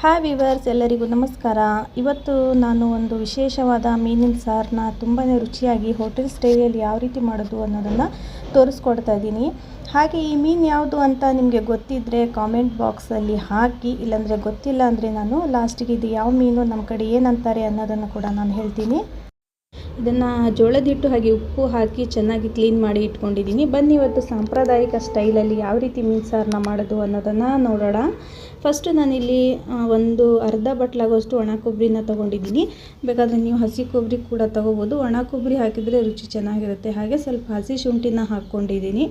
Hi viewers, ಎಲ್ಲರಿಗೂ ನಮಸ್ಕಾರ. ಇವತ್ತು ನಾನು ಒಂದು ವಿಶೇಷವಾದ ಮೀನಿನ ಸಾರನ್ನ ತುಂಬಾ ರುಚಿಯಾಗಿ ಹೋಟೆಲ್ ಸ್ಟೈಲಲ್ಲಿ ಯಾವ ರೀತಿ ಮಾಡೋದು ಅನ್ನೋದನ್ನು ತೋರಿಸ್ಕೊಡ್ತಾ ಇದ್ದೀನಿ. ಹಾಗೆ ಈ ಮೀನು ಯಾವುದು ಅಂತ ನಿಮಗೆ ಗೊತ್ತಿದ್ದರೆ ಕಾಮೆಂಟ್ ಬಾಕ್ಸಲ್ಲಿ ಹಾಕಿ, ಇಲ್ಲಾಂದರೆ ಗೊತ್ತಿಲ್ಲ ಅಂದರೆ ನಾನು ಲಾಸ್ಟಿಗೆ ಇದು ಯಾವ ಮೀನು, ನಮ್ಮ ಕಡೆ ಏನಂತಾರೆ ಅನ್ನೋದನ್ನು ಕೂಡ ನಾನು ಹೇಳ್ತೀನಿ. ಇದನ್ನು ಜೋಳದ ಹಿಟ್ಟು ಹಾಗೆ ಉಪ್ಪು ಹಾಕಿ ಚೆನ್ನಾಗಿ ಕ್ಲೀನ್ ಮಾಡಿ ಇಟ್ಕೊಂಡಿದ್ದೀನಿ. ಬನ್ನಿ ಇವತ್ತು ಸಾಂಪ್ರದಾಯಿಕ ಸ್ಟೈಲಲ್ಲಿ ಯಾವ ರೀತಿ ಮೀನು ಸಾರನ್ನ ಮಾಡೋದು ಅನ್ನೋದನ್ನು ನೋಡೋಣ. ಫಸ್ಟು ನಾನಿಲ್ಲಿ ಒಂದು ಅರ್ಧ ಬಟ್ಲಾಗೋಷ್ಟು ಒಣ ಕೊಬ್ಬರಿನ ತೊಗೊಂಡಿದ್ದೀನಿ. ಬೇಕಾದರೆ ನೀವು ಹಸಿ ಕೊಬ್ಬರಿ ಕೂಡ ತೊಗೋಬೋದು. ಒಣ ಕೊಬ್ಬರಿ ಹಾಕಿದರೆ ರುಚಿ ಚೆನ್ನಾಗಿರುತ್ತೆ. ಹಾಗೆ ಸ್ವಲ್ಪ ಹಸಿ ಶುಂಠಿನ ಹಾಕ್ಕೊಂಡಿದ್ದೀನಿ.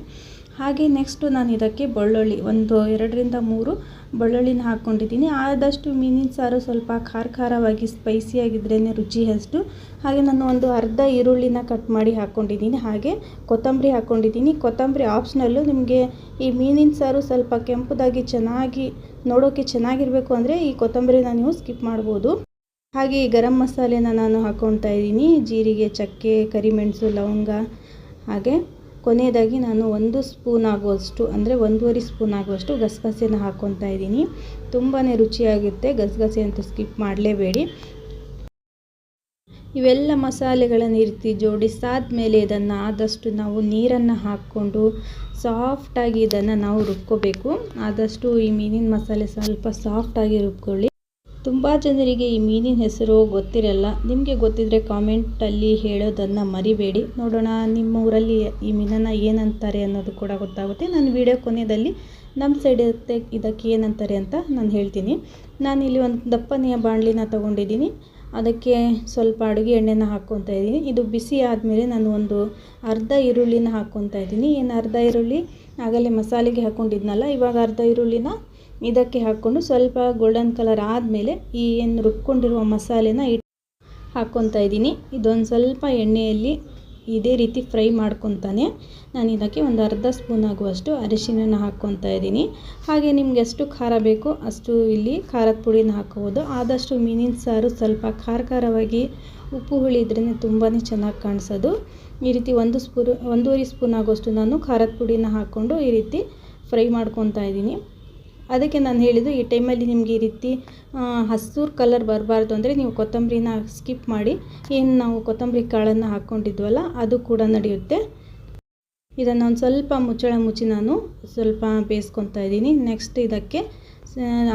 ಹಾಗೆ ನೆಕ್ಸ್ಟು ನಾನು ಇದಕ್ಕೆ ಬೆಳ್ಳುಳ್ಳಿ ಒಂದು 2ರಿಂದ 3 ಬೆಳ್ಳುಳ್ಳಿನ ಹಾಕ್ಕೊಂಡಿದ್ದೀನಿ. ಆದಷ್ಟು ಮೀನಿನ ಸಾರು ಸ್ವಲ್ಪ ಖಾರವಾಗಿ ಸ್ಪೈಸಿಯಾಗಿದ್ರೇ ರುಚಿ ಅಷ್ಟು. ಹಾಗೆ ನಾನು ಒಂದು ಅರ್ಧ ಈರುಳ್ಳಿನ ಕಟ್ ಮಾಡಿ ಹಾಕ್ಕೊಂಡಿದ್ದೀನಿ. ಹಾಗೆ ಕೊತ್ತಂಬರಿ ಹಾಕ್ಕೊಂಡಿದ್ದೀನಿ. ಕೊತ್ತಂಬರಿ ಆಪ್ಷನಲ್ಲು. ನಿಮಗೆ ಈ ಮೀನಿನ ಸಾರು ಸ್ವಲ್ಪ ಕೆಂಪುದಾಗಿ ಚೆನ್ನಾಗಿ ನೋಡೋಕ್ಕೆ ಚೆನ್ನಾಗಿರಬೇಕು ಅಂದರೆ ಈ ಕೊತ್ತಂಬರಿನ ನೀವು ಸ್ಕಿಪ್ ಮಾಡ್ಬೋದು. ಹಾಗೆ ಈ ಗರಂ ಮಸಾಲೆನ ನಾನು ಹಾಕ್ಕೊಳ್ತಾ ಇದ್ದೀನಿ. ಜೀರಿಗೆ, ಚಕ್ಕೆ, ಕರಿಮೆಣಸು, ಲವಂಗ. ಹಾಗೆ ಕೊನೆಯದಾಗಿ ನಾನು 1 ಸ್ಪೂನ್ ಆಗುವಷ್ಟು ಅಂದರೆ 1.5 ಸ್ಪೂನ್ ಆಗುವಷ್ಟು ಗಸಗಸೆನ ಹಾಕ್ಕೊತಾ ಇದ್ದೀನಿ. ತುಂಬಾ ರುಚಿಯಾಗುತ್ತೆ. ಗಸಗಸೆ ಅಂತೂ ಸ್ಕಿಪ್ ಮಾಡಲೇಬೇಡಿ. ಇವೆಲ್ಲ ಮಸಾಲೆಗಳನ್ನು ಈ ರೀತಿ ಜೋಡಿಸಾದ್ಮೇಲೆ ಇದನ್ನು ಆದಷ್ಟು ನಾವು ನೀರನ್ನು ಹಾಕ್ಕೊಂಡು ಸಾಫ್ಟಾಗಿ ಇದನ್ನು ನಾವು ರುಬ್ಕೋಬೇಕು. ಆದಷ್ಟು ಈ ಮೀನಿನ ಮಸಾಲೆ ಸ್ವಲ್ಪ ಸಾಫ್ಟಾಗಿ ರುಬ್ಕೊಳ್ಳಿ. ತುಂಬ ಜನರಿಗೆ ಈ ಮೀನಿನ ಹೆಸರು ಗೊತ್ತಿರಲ್ಲ. ನಿಮಗೆ ಗೊತ್ತಿದ್ದರೆ ಕಾಮೆಂಟಲ್ಲಿ ಹೇಳೋದನ್ನು ಮರಿಬೇಡಿ. ನೋಡೋಣ ನಿಮ್ಮ ಊರಲ್ಲಿ ಈ ಮೀನನ್ನು ಏನಂತಾರೆ ಅನ್ನೋದು ಕೂಡ ಗೊತ್ತಾಗುತ್ತೆ. ನಾನು ವಿಡಿಯೋ ಕೊನೆಯಲ್ಲಿ ನಮ್ಮ ಸೈಡ್ ಇದಕ್ಕೆ ಏನಂತಾರೆ ಅಂತ ನಾನು ಹೇಳ್ತೀನಿ. ನಾನಿಲ್ಲಿ ಒಂದು ದಪ್ಪನೆಯ ಬಾಣಲಿನ ತೊಗೊಂಡಿದ್ದೀನಿ. ಅದಕ್ಕೆ ಸ್ವಲ್ಪ ಅಡುಗೆ ಎಣ್ಣೆನ ಹಾಕ್ಕೊತಾ ಇದ್ದೀನಿ. ಇದು ಬಿಸಿ ಆದಮೇಲೆ ನಾನು ಒಂದು ಅರ್ಧ ಈರುಳ್ಳಿನ ಹಾಕ್ಕೊತಾ ಇದ್ದೀನಿ. ಅರ್ಧ ಈರುಳ್ಳಿ ಆಗಲೇ ಮಸಾಲೆಗೆ ಹಾಕ್ಕೊಂಡಿದ್ನಲ್ಲ, ಇವಾಗ ಅರ್ಧ ಈರುಳ್ಳಿನ ಇದಕ್ಕೆ ಹಾಕ್ಕೊಂಡು ಸ್ವಲ್ಪ ಗೋಲ್ಡನ್ ಕಲರ್ ಆದಮೇಲೆ ಈ ಏನು ರುಬ್ಕೊಂಡಿರುವ ಮಸಾಲೆನ ಹಾಕ್ಕೊತಾ ಇದ್ದೀನಿ. ಇದೊಂದು ಸ್ವಲ್ಪ ಎಣ್ಣೆಯಲ್ಲಿ ಇದೇ ರೀತಿ ಫ್ರೈ ಮಾಡ್ಕೊತಾನೆ ನಾನು ಇದಕ್ಕೆ ಒಂದು ಅರ್ಧ ಸ್ಪೂನ್ ಆಗುವಷ್ಟು ಅರಿಶಿನ ಹಾಕ್ಕೊತಾ ಇದ್ದೀನಿ. ಹಾಗೆ ನಿಮ್ಗೆ ಎಷ್ಟು ಖಾರ ಬೇಕೋ ಅಷ್ಟು ಇಲ್ಲಿ ಖಾರದ ಪುಡಿನ ಹಾಕ್ಕೋಬೋದು. ಆದಷ್ಟು ಮೀನಿನ ಸಾರು ಸ್ವಲ್ಪ ಖಾರವಾಗಿ ಉಪ್ಪು ಹುಳಿ ಇದ್ರೇ ತುಂಬಾ ಚೆನ್ನಾಗಿ ಕಾಣಿಸೋದು. ಈ ರೀತಿ 1.5 ಸ್ಪೂನ್ ಆಗೋಷ್ಟು ನಾನು ಖಾರದ ಪುಡಿನ ಹಾಕ್ಕೊಂಡು ಈ ರೀತಿ ಫ್ರೈ ಮಾಡ್ಕೊತಾ ಇದ್ದೀನಿ. ಅದಕ್ಕೆ ನಾನು ಹೇಳಿದ್ದು ಈ ಟೈಮಲ್ಲಿ ನಿಮಗೆ ಈ ರೀತಿ ಹಸಿರು ಕಲರ್ ಬರಬಾರ್ದು ಅಂದರೆ ನೀವು ಕೊತ್ತಂಬರಿನ ಸ್ಕಿಪ್ ಮಾಡಿ. ಏನು ನಾವು ಕೊತ್ತಂಬರಿ ಕಾಳನ್ನು ಹಾಕ್ಕೊಂಡಿದ್ವಲ್ಲ ಅದು ಕೂಡ ನಡೆಯುತ್ತೆ. ಇದನ್ನು ಒಂದು ಸ್ವಲ್ಪ ಮುಚ್ಚಳ ಮುಚ್ಚಿ ನಾನು ಸ್ವಲ್ಪ ಬೇಯಿಸ್ಕೊತಾ ಇದ್ದೀನಿ. ನೆಕ್ಸ್ಟ್ ಇದಕ್ಕೆ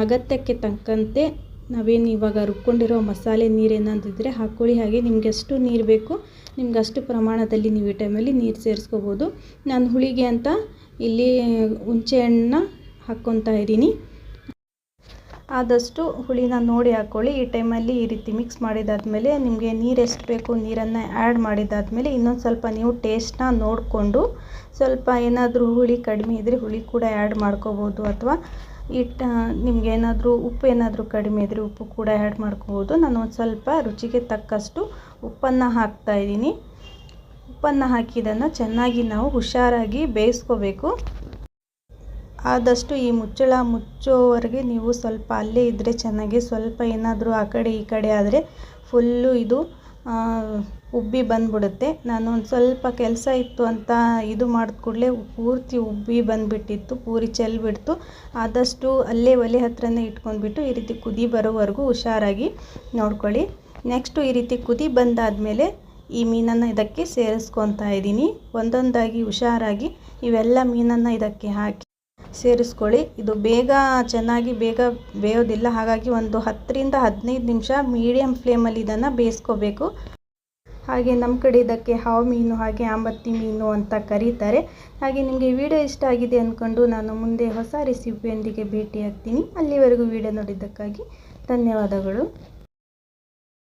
ಅಗತ್ಯಕ್ಕೆ ತಕ್ಕಂತೆ ನಾವೇನು ಇವಾಗ ರುಬ್ಕೊಂಡಿರೋ ಮಸಾಲೆ ನೀರೇನಾದಿದ್ದರೆ ಹಾಕ್ಕೊಳ್ಳಿ. ಹಾಗೆ ನಿಮ್ಗೆ ಎಷ್ಟು ನೀರು ಬೇಕು ನಿಮ್ಗೆ ಅಷ್ಟು ಪ್ರಮಾಣದಲ್ಲಿ ನೀವು ಈ ಟೈಮಲ್ಲಿ ನೀರು ಸೇರಿಸ್ಕೋಬೋದು. ನಾನು ಹುಳಿಗೆ ಅಂತ ಇಲ್ಲಿ ಹುಣಸೆಹಣ್ಣನ್ನ ಹಾಕ್ಕೊತಾ ಇದ್ದೀನಿ. ಆದಷ್ಟು ಹುಳಿನ ನೋಡಿ ಹಾಕ್ಕೊಳ್ಳಿ. ಈ ಟೈಮಲ್ಲಿ ಈ ರೀತಿ ಮಿಕ್ಸ್ ಮಾಡಿದಾದ್ಮೇಲೆ ನಿಮಗೆ ನೀರು ಎಷ್ಟು ಬೇಕು ನೀರನ್ನು ಆ್ಯಡ್ ಮಾಡಿದಾದ್ಮೇಲೆ ಇನ್ನೊಂದು ಸ್ವಲ್ಪ ನೀವು ಟೇಸ್ಟ್ನ ನೋಡಿಕೊಂಡು ಸ್ವಲ್ಪ ಏನಾದರೂ ಹುಳಿ ಕಡಿಮೆ ಇದ್ದರೆ ಹುಳಿ ಕೂಡ ಆ್ಯಡ್ ಮಾಡ್ಕೋಬೋದು. ಅಥವಾ ನಿಮ್ಗೆ ಏನಾದರೂ ಉಪ್ಪು ಏನಾದರೂ ಕಡಿಮೆ ಇದ್ದರೆ ಉಪ್ಪು ಕೂಡ ಆ್ಯಡ್ ಮಾಡ್ಕೋಬೋದು. ನಾನು ಒಂದು ಸ್ವಲ್ಪ ರುಚಿಗೆ ತಕ್ಕಷ್ಟು ಉಪ್ಪನ್ನು ಹಾಕ್ತಾಯಿದ್ದೀನಿ. ಉಪ್ಪನ್ನು ಹಾಕಿ ಇದನ್ನು ಚೆನ್ನಾಗಿ ನಾವು ಹುಷಾರಾಗಿ ಬೇಯಿಸ್ಕೋಬೇಕು. ಆದಷ್ಟು ಈ ಮುಚ್ಚೋವರೆಗೆ ನೀವು ಸ್ವಲ್ಪ ಅಲ್ಲೇ ಇದ್ದರೆ ಚೆನ್ನಾಗಿ. ಸ್ವಲ್ಪ ಏನಾದರೂ ಆ ಕಡೆ ಈ ಕಡೆ ಆದರೆ ಫುಲ್ಲು ಇದು ಉಬ್ಬಿ ಬಂದುಬಿಡುತ್ತೆ. ನಾನು ಒಂದು ಸ್ವಲ್ಪ ಕೆಲಸ ಇತ್ತು ಅಂತ ಇದು ಮಾಡಿದ ಕೂಡಲೇ ಪೂರ್ತಿ ಉಬ್ಬಿ ಬಂದುಬಿಟ್ಟಿತ್ತು, ಪೂರಿ ಚೆಲ್ಬಿಡ್ತು. ಆದಷ್ಟು ಅಲ್ಲೇ ಒಲೆ ಹತ್ರನೇ ಇಟ್ಕೊಂಡ್ಬಿಟ್ಟು ಈ ರೀತಿ ಕುದಿ ಬರೋವರೆಗೂ ಹುಷಾರಾಗಿ ನೋಡ್ಕೊಳ್ಳಿ. ನೆಕ್ಸ್ಟು ಈ ರೀತಿ ಕುದಿ ಬಂದಾದಮೇಲೆ ಈ ಮೀನನ್ನು ಇದಕ್ಕೆ ಸೇರಿಸ್ಕೊತಾ ಇದ್ದೀನಿ. ಒಂದೊಂದಾಗಿ ಹುಷಾರಾಗಿ ಇವೆಲ್ಲ ಮೀನನ್ನು ಇದಕ್ಕೆ ಹಾಕಿ ಸೇರಿಸ್ಕೊಳ್ಳಿ. ಇದು ಚೆನ್ನಾಗಿ ಬೇಗ ಬೇಯೋದಿಲ್ಲ. ಹಾಗಾಗಿ ಒಂದು 10ರಿಂದ 15 ನಿಮಿಷ ಮೀಡಿಯಮ್ ಫ್ಲೇಮಲ್ಲಿ ಇದನ್ನು ಬೇಯಿಸ್ಕೋಬೇಕು. ಹಾಗೆ ನಮ್ಮ ಕಡೆ ಇದಕ್ಕೆ ಹಾವು ಮೀನು ಹಾಗೆ ಆಂಬತ್ತಿ ಮೀನು ಅಂತ ಕರೀತಾರೆ. ಹಾಗೆ ನಿಮಗೆ ವಿಡಿಯೋ ಇಷ್ಟ ಆಗಿದೆ ಅಂದ್ಕೊಂಡು ನಾನು ಮುಂದೆ ಹೊಸ ರೆಸಿಪಿಯೊಂದಿಗೆ ಭೇಟಿ ಆಗ್ತೀನಿ. ಅಲ್ಲಿವರೆಗೂ ವಿಡಿಯೋ ನೋಡಿದ್ದಕ್ಕಾಗಿ ಧನ್ಯವಾದಗಳು.